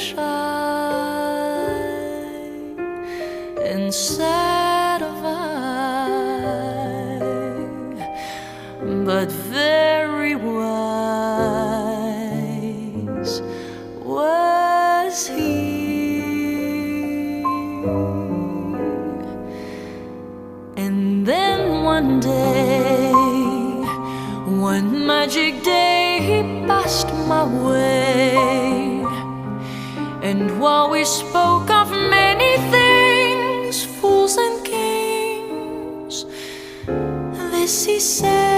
shy and sad of eye, but very wise was he. And then one day, one magic day, he passed my way, and while we spoke of many things, fools and kings, this he said: